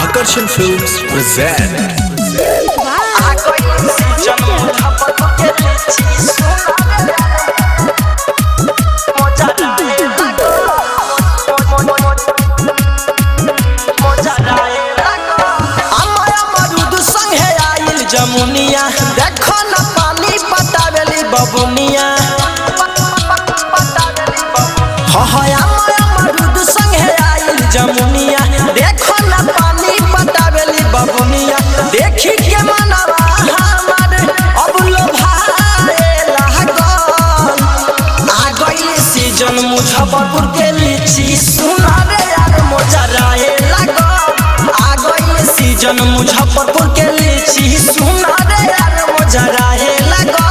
Akarshan Films present. जमुनिया देखो न पानी पटावेली बबुनिया मरुद संगे आइल जमुनिया देखो न पानी पटावेली बबुनिया देखी के मनवा हमार अब लोभाए लागल आ गइल सीजन मुजफ्फरपुर के लीची सुना रे यार मोजराए लागल आ गइल सीजन मुजफ्फरपुर के लीची सुना रे यार मोजराए लागल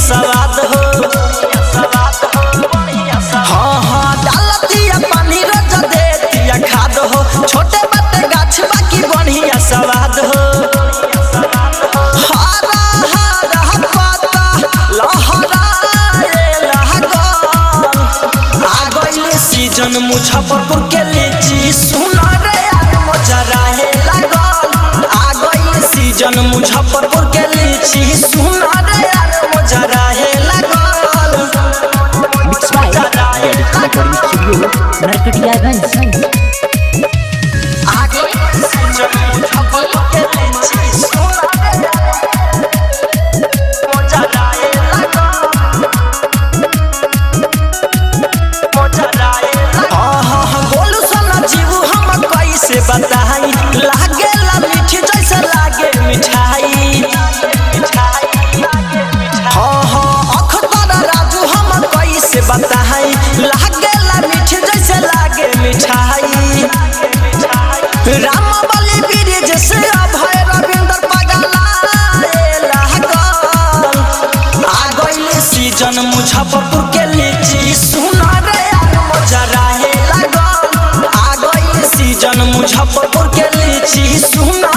सवाद हो हाँ डालतिया पानी रोज देतिया खाद हो छोटे बटे गाछ बाकी बढ़िया सवाद हो हरा हरा पत्ता लहराए लागल आ गइल सीजन मुजफ्फरपुर के लीची सुना रे यार मोजराए लागल आ गइल सीजन मुजफ्फरपुर के लीची सुना रे यार मोजराए लागल recording studio Narkatiyaganj से बताई लागे ला मीठी जैसे लागे मिठाई अखबार राजू हम कैसे बताई लागे ला मीठी जैसे लागे मिठाई राम बलि वीर जैसे अभय रविंद्र पगलाए लागल आ गइल सीजन मुजफ्फरपुर के लीची सुना रे यार मोजराए लागल आ गइल सीजन मुजफ्फरपुर के लीची सुना